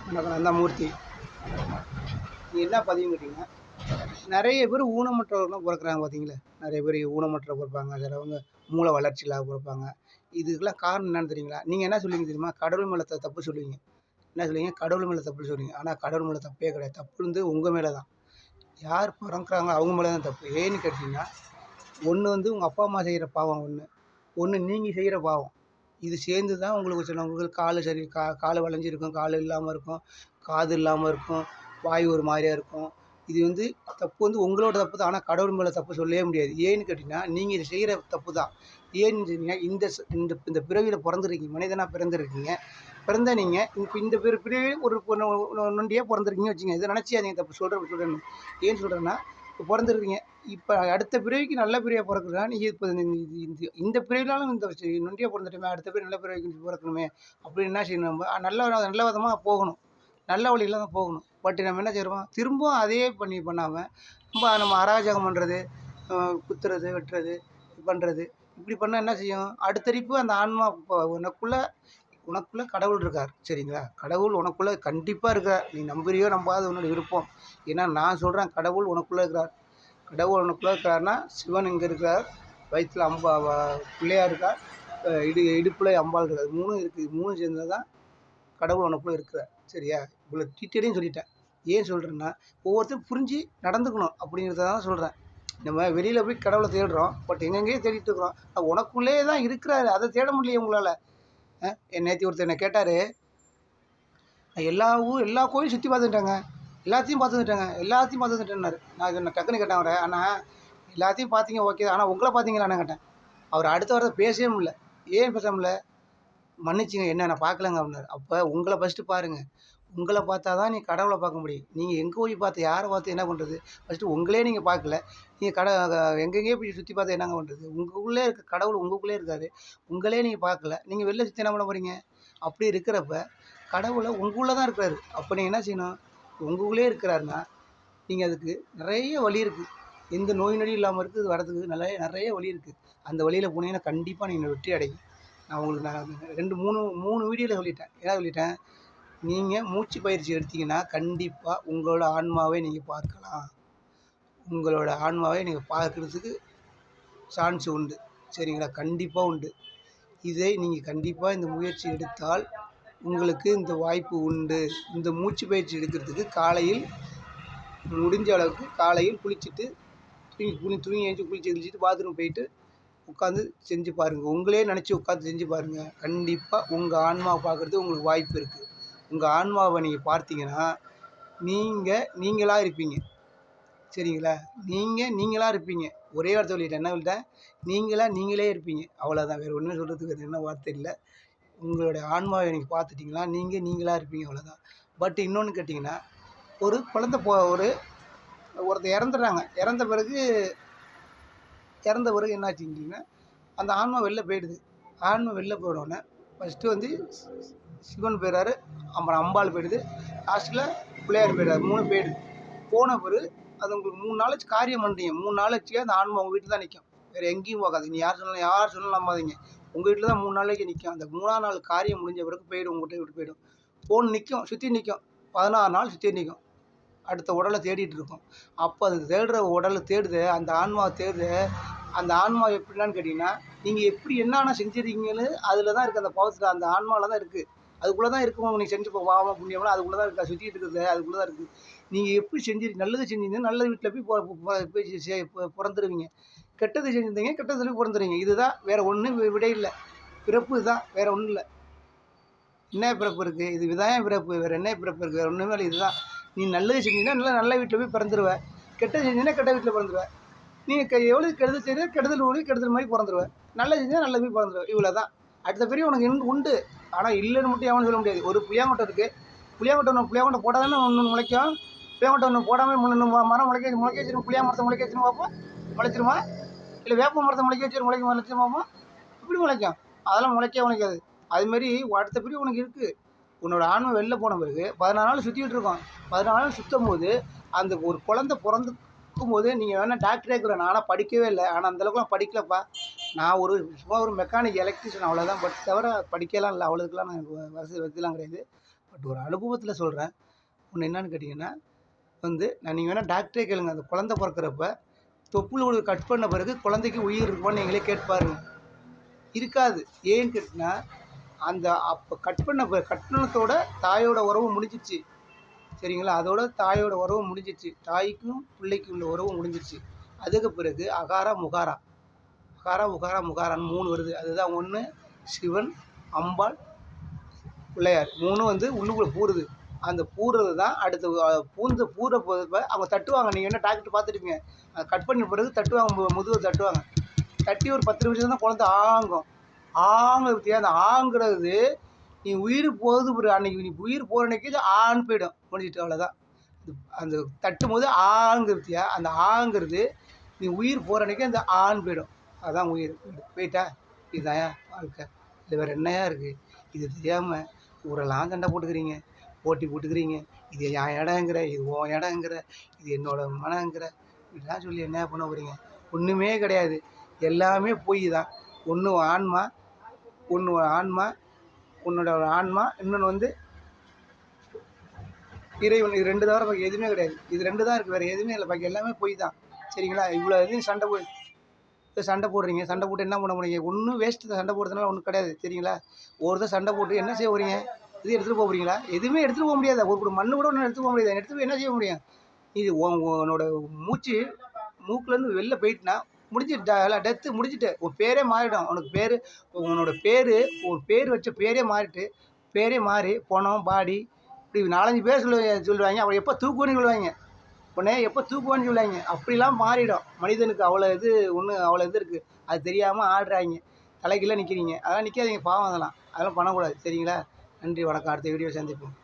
வணக்கம். நான் தான் மூர்த்தி. இது என்ன பதிவுன்னு கேட்டிங்கன்னா, நெறைய பேர் ஊனமுற்றவர்கள்லாம் பொறக்குறாங்க பார்த்தீங்களா? நெறைய பேர் ஊனமுற்றவங்க பொறப்பாங்க. சிலவங்க மூளை வளர்ச்சி இல்லாம பொறப்பாங்க. இதுக்கெல்லாம் காரணம் என்னன்னு தெரியுங்களா? நீங்க என்ன சொல்லுவீங்க தெரியுமா? கடவுள் மேல தப்பு சொல்லுவீங்க. என்ன சொல்லுவீங்க? கடவுள் மேல தப்புன்னு சொல்லுவீங்க. ஆனா கடவுள் மேல தப்பே கிடையாது. தப்பு வந்து உங்க மேல தான். யார் பொறக்குறாங்களோ அவங்க மேல தான் தப்பு. ஏன்னு கேட்டீங்கன்னா, ஒண்ணு வந்து உங்க அப்பா, அம்மா செய்ற பாவம் ஒண்ணு. ஒண்ணு நீங்க செய்ற பாவம். இது சேர்ந்து தான் உங்களுக்கு சிலவங்களுக்கு காலு சரி காலு வளைஞ்சிருக்கும், காலு இல்லாம இருக்கும், காது இல்லாம இருக்கும், வாய் ஒரு மாரியா இருக்கும். இது வந்து தப்பு வந்து உங்களோட தப்பு தான். ஆனா கடவுள் மேல தப்பு சொல்லவே முடியாது. ஏன்னு கேட்டீங்கன்னா, நீங்க இத செய்ற தப்பு தான். ஏன்னு சொன்னீங்கன்னா, இந்த இந்த பிறவியில பொறந்திருக்கீங்க. மனிதனா பிறந்திருக்கீங்க. பிறந்த நீங்க இப்ப இந்த பிறவியிலே ஒரு நொண்டியா பொறந்திருக்கீங்கன்னு வச்சுக்கங்க. இத நினைச்சிக்காதீங்க தப்பு சொல்றேன்னு. ஏன் சொல்றேன்னா, இப்ப பொறந்திருக்கீங்க. இப்ப அடுத்த பிறவிக்கு நல்ல பிறவியா பொறக்குறா, நீங்க இப்ப இந்த பிறவினாலும் இந்த நொண்டியா பொறந்துட்டோமே, அடுத்த பிறவி நல்ல பிறவிக்கு பொறக்கணுமே, அப்படின்னு என்ன செய்யணும் நம்ப? நல்ல விதமா போகணும். நல்ல வழியில தான் போகணும். பட் நம்ம என்ன செய்றோம், திரும்பவும் அதே பண்ணாம, நம்ம அராஜகம் பண்றது, அ குத்துறது, வெட்டுறது, பண்றது. இப்படி பண்ணா என்ன செய்யும்? அடுத்தரிப்பு அந்த ஆன்மா உனக்குள்ள உனக்குள்ள கடவுள் இருக்கார். சரிங்களா? கடவுள் உனக்குள்ள கண்டிப்பா இருக்கார். நீ நம்புறியோ நம்பாதது உன்னோட விருப்பம். ஏன்னா நான் சொல்றேன் கடவுள் உனக்குள்ள இருக்கிறார். கடவுள் உனக்குள்ள இருக்கிறார்னா, சிவன் இங்க இருக்கிறார். வயித்துல பிள்ளையார் இருக்கார். இடுப்புல அம்பாள் இருக்கார். 3ம் இருக்கு. 3ம் சேர்ந்தது தான் கடவுள் உனக்குள்ள இருக்கிறார். சரியா? இவ்வளோ டீட்டெயிலையும் சொல்லிட்டேன். ஏன் சொல்றேன்னா, ஒவ்வொருத்தரும் புரிஞ்சு நடந்துக்கணும் அப்படிங்கிறத தான் சொல்றேன். நம்ம வெளியில போய் கடவுள தேடுறோம். பட் எங்கெங்கேயோ தேடிட்டு இருக்கிறோம். உனக்குள்ளேயே தான் இருக்கிறாரு. அத தேட முடியலையே உங்களால. நேத்து ஒருத்தர் என்ன கேட்டாரு, நான் எல்லா கோயிலும் சுத்தி பார்த்துட்டேங்க. எல்லாத்தையும் பார்த்து வந்துட்டேங்க. எல்லாத்தையும் பார்த்து வந்துட்டேன்னாரு. நான் டக்குன்னு கேட்டேன் அவர. அண்ணா எல்லாத்தையும் பார்த்தீங்க ஓகே. ஆனா உங்கள பார்த்தீங்களாண்ணா கேட்டேன். அவர் அடுத்த வார்த்தை பேசவே முடியல. ஏன் பேச முடியல? மன்னிச்சுங்க என்ன நான் பார்க்கலங்க அப்படின்னாரு. அப்ப உங்கள ஃபர்ஸ்ட்டு பாருங்க. உங்கள பார்த்தா தான் நீ கடவுள பார்க்க முடியும். நீங்க எங்க போய் பார்த்து, யார பார்த்து என்ன பண்றது? ஃபர்ஸ்ட்டு உங்களே நீங்க பார்க்கல. நீங்க எங்கெங்கேயோ போய் சுத்தி பார்த்து என்னங்க பண்றது? உங்களுக்குள்ளே இருக்க கடவுள் உங்களுக்குள்ளே இருக்காரு. உங்களே நீங்க பார்க்கல. நீங்க வெளில சுத்தி என்ன பண்ண போறீங்க? அப்படி இருக்கிறப்ப, கடவுள உங்களுக்குள்ள தான் இருக்கிறாரு. அப்ப நீங்க என்ன செய்யணும்? உங்களுக்குள்ளே இருக்கிறாருன்னா, நீங்க அதுக்கு நெறைய வழி இருக்கு. எந்த நோய் நொடியும் இல்லாம இருக்குது வரதுக்கு நெறைய வழி இருக்கு. அந்த வழியில போனீங்கன்னா, கண்டிப்பா நீங்க வெற்றி அடைவீங்க. நான் 2, 3 வீடியோல சொல்லிட்டேன். என்ன சொல்லிட்டேன்? நீங்க மூச்சு பயிற்சி எடுத்தீங்கன்னா, கண்டிப்பா உங்களோட ஆன்மாவை நீங்க பார்க்கலாம். உங்களோட ஆன்மாவை நீங்க பார்க்கிறதுக்கு சான்ஸ் உண்டு. சரிங்களா? கண்டிப்பா உண்டு. இதை நீங்க கண்டிப்பா இந்த முயற்சி எடுத்தால், உங்களுக்கு இந்த வாய்ப்பு உண்டு. இந்த மூச்சு பயிற்சி எடுக்கிறதுக்கு காலையில் முடிஞ்ச அளவுக்கு காலையில் குளிச்சுட்டு, தூங்கி எழுந்திரிச்சு குளிச்சு கிளிச்சிட்டு பாத்ரூம் போயிட்டு உட்காந்து செஞ்சு பாருங்க. உங்களே நினச்சி உட்காந்து செஞ்சு பாருங்க. கண்டிப்பா உங்க ஆன்மாவ பார்க்கறதுக்கு உங்களுக்கு வாய்ப்பு இருக்கு. உங்க ஆன்மாவ நீங்க பார்த்தீங்கன்னா, நீங்க நீங்களா இருப்பீங்க. சரிங்களா? நீங்களா இருப்பீங்க. ஒரே வார்த்தை சொல்லிட்டேன். என்ன சொல்லிட்டேன்? நீங்களே இருப்பீங்க. அவ்வளோதான். வேற ஒண்ணுமே சொல்றதுக்கு வேற என்ன வார்த்தை இல்ல. உங்களுடைய ஆன்மாவை நீங்க பார்த்துட்டீங்கன்னா, நீங்களா இருப்பீங்க அவ்வளோதான். பட் இன்னொன்னு கேட்டீங்கன்னா, ஒரு குழந்தை ஒருத்தர் இறந்துடுறாங்க. இறந்த பிறகு என்னாச்சுன்னு கேட்டீங்கன்னா, அந்த ஆன்மா வெளில போயிடுது. ஆன்மா வெளில போனோனே, ஃபர்ஸ்ட்டு வந்து சிவன் போயிறாரு. அப்புறம் அம்பாள் போயிடுது. லாஸ்ட்ல பிள்ளையார் போயிறாரு. 3 போயிடுது. போன பிறகு அது உங்களுக்கு 3 நாளாச்சு காரியம் பண்றீங்க. 3 நாளாச்சு அந்த ஆன்மா உங்க வீட்ல தான் நிக்கும். வேற எங்கேயும் போகாது. நீ யார் சொன்னாலும் நம்பாதீங்க. உங்க வீட்ல தான் 3 நாளைக்கு நிக்கும். அந்த 3ஆம் நாள் காரியம் முடிஞ்ச பிறகு போயிடும். உங்ககிட்ட விட்டு போயிடும். நிக்கும். சுத்தி நிக்கும். 16 நாள் சுத்தி நிக்கும். அடுத்த உடல தேடிட்டு இருக்கும். அப்ப அது தேடுற உடல தேடுதே, அந்த ஆன்மாவ தேடுதே, அந்த ஆன்மா எப்படிலான்னு கேட்டீங்கன்னா, நீங்க எப்படி என்னென்ன செஞ்சிருக்கீங்கன்னு அதில தான் இருக்கு. அந்த பாவத்துல அந்த ஆன்மால தான் இருக்கு. அதுக்குள்ள தான் இருக்கும். நீங்க செஞ்ச பாவம், புண்ணியம்லாம் அதுக்குள்ள தான் இருக்கு. அது சுத்திட்டு இருக்குது. அதுக்குள்ள தான் இருக்கு. நீங்க எப்படி நல்லது செஞ்சீங்கன்னா, நல்ல வீட்ல போய் போய் பொறந்துருவீங்க. கெட்டது செஞ்சிருந்தீங்க, கெட்டதுல போய் பொறந்துருவீங்க. இதுதான் வேற ஒண்ணும் விடை இல்ல. பிறப்பு இதுதான். வேற ஒண்ணும் இல்ல. என்ன பிறப்பு இருக்கு? இதுதான் பிறப்பு. வேற என்ன பிறப்பு இருக்கு? வேற ஒண்ணுமே இல்ல. இதுதான். நீ நல்லது செஞ்சீன்னா, நல்ல வீட்ல போய் பிறந்துருவ. கெட்டது செஞ்சீன்னா, கெட்ட வீட்ல பிறந்துருவ. நீங்க எவ்வளவு கெடுதல் செய்றீங்க, கெடுதல் மாரி பொறந்துருவ. நல்லது செஞ்சா நல்லது மாரி பொறந்துருவ. இவ்வளோதான். அடுத்த பிறவி உனக்கு உண்டு. ஆனா இல்லன்னு மட்டும் எவனும் சொல்ல முடியாது. ஒரு புளியாங்கொட்டை இருக்கு. புளியாங்கொட்டை போட்டா தானே ஒண்ணு முளைக்கும். புளியாங்கொட்டை ஒண்ணு போடாம மரம் முளைக்க வச்சிரும். புளியா மரத்த முளைக்க வச்சிரும் பார்ப்போம். முளைச்சிருமா? இல்ல வேப்ப மரத்த முளைக்க வச்சு முளைச்சிரும் பார்ப்போம். எப்படி முளைக்கும்? அதெல்லாம் முளைக்கவே முளைக்காது. அது மாரி அடுத்த பிறவி உனக்கு இருக்கு. உன்னோட ஆன்மா வெளில போன பிறகு 14 நாள் சுத்திட்டு இருக்கோம். 14 நாள் சுத்தும்போது, அந்த ஒரு குழந்தை பொறந்துக்கும்போது நீங்க வேணா டாக்டரே கூட நானா படிக்கவே இல்ல. ஆனா அந்த அளவுக்குலாம் படிக்கலப்பா. நான் சும்மா ஒரு மெக்கானிக் எலக்ட்ரீஷியன் அவ்வளோதான். பட் தவிர படிக்கலாம் இல்ல. அவ்வளோதுக்கெல்லாம் நான் வசதிலாம் கிடையாது. பட் ஒரு அனுபவத்தில் சொல்கிறேன். ஒன்று என்னன்னு கேட்டிங்கன்னா நீங்கள் வேணால் டாக்டரே கேளுங்க. அந்த குழந்தை பிறக்கிறப்ப தொப்புள் கட் பண்ண பிறகு குழந்தைக்கு உயிர் இருக்குமான்னு நீங்களே கேட்டு பாருங்க. இருக்காது. ஏன்னு கேட்டிங்கன்னா அந்த அப்போ கட்டுனத்தோட தாயோட உறவு முடிஞ்சிச்சு. சரிங்களா? அதோட தாயோட உறவு முடிஞ்சிச்சு. தாய்க்கும் பிள்ளைக்கும் உள்ள உறவு முடிஞ்சிச்சு. அதுக்கு பிறகு அகாரா முகாரா, அகாரா உகாரா முகாரான்னு 3 வருது. அதுதான் 1 சிவன், அம்பாள், பிள்ளையார் 3 உள்ளுக்குள்ளே பூருது. அந்த பூர்றது தான் அடுத்து பூர போகிறப்ப அவங்க தட்டுவாங்க. நீங்கள் என்ன டாக்டர் பார்த்துருப்பீங்க. கட் பண்ண பிறகு தட்டுவாங்க, முதுகை தட்டுவாங்க. தட்டி ஒரு 10 நிமிஷம் தான் குழந்தை ஆங்கும். பற்றியா அந்த ஆங்கிறது நீ உயிர் போகுது பிறகு அன்றைக்கி நீ உயிர் போகிற அன்றைக்கி இது ஆன்னு போயிடும். முடிஞ்சிட்டு அவ்வளோதான். அந்த தட்டும் போது பற்றியா அந்த ஆங்கிறது நீ உயிர் போகிற அன்றைக்கி அந்த ஆண் போயிடும். அதுதான் உயிர் போயிட்டா. இதுதான் வாழ்க்கை. இது வேறு என்னையா இருக்குது? இது தெரியாமல் ஊரெல்லாம் சண்டை போட்டுக்கிறீங்க, போட்டி போட்டுக்கிறீங்க. இது என் இடங்கிற, இது உன் இடங்கிற, இது என்னோட மனங்கிற, இதெல்லாம் சொல்லி என்ன பண்ண போகிறீங்க? ஒன்றுமே கிடையாது. எல்லாமே பொய் தான். ஒன்று ஆன்மா, உன்னோட ஆன்மா, இன்னொன்று இறைவன். இது 2 தவிர பாக்கி எதுவுமே கிடையாது. இது 2 தான் இருக்குது. வேறு எதுவுமே இல்லை. பாக்கி எல்லாமே பொய் தான். சரிங்களா? இவ்வளோ எதுவும் சண்டை போடுறீங்க. சண்டை போட்டு என்ன பண்ண போகிறீங்க? ஒன்றும் வேஸ்ட்டு தான். சண்டை போடுறதுனால ஒன்றும் கிடையாது. சரிங்களா? ஒருத்தர் சண்டை போட்டு என்ன செய்ய போகிறீங்க? இது எடுத்துகிட்டு போக போகிறீங்களா? எதுவுமே எடுத்துகிட்டு போக முடியாது. ஒரு மண்ணு கூட ஒன்றும் எடுத்துகிட்டு போக முடியாது. எடுத்துகிட்டு போய் என்ன செய்ய முடியும்? இது உன்னோட மூச்சு மூக்குலேருந்து வெளில போயிட்டுனா முடிஞ்சிட்டா டெத்து முடிஞ்சிட்டு. உன் பேரே மாறிடும். உன்னோட பேர் வச்ச பேரே மாறி பணம், பாடி இப்படி 4, 5 பேர் சொல்லுவாங்க. அப்புறம் எப்போ தூக்குவோன்னு சொல்லுவாங்க. உடனே எப்போ தூக்குவோன்னு சொல்லுவாங்க. அப்படிலாம் மாறிடும். மனிதனுக்கு அவ்வளோ இது இருக்குது. அது தெரியாமல் ஆடுறாங்க. தலைகீழ நிற்கிறீங்க. அதெல்லாம் நிற்காதீங்க. பாவம் அதெல்லாம் பண்ணக்கூடாது. சரிங்களா? நன்றி, வணக்கம். அடுத்த வீடியோ சந்திப்போம்.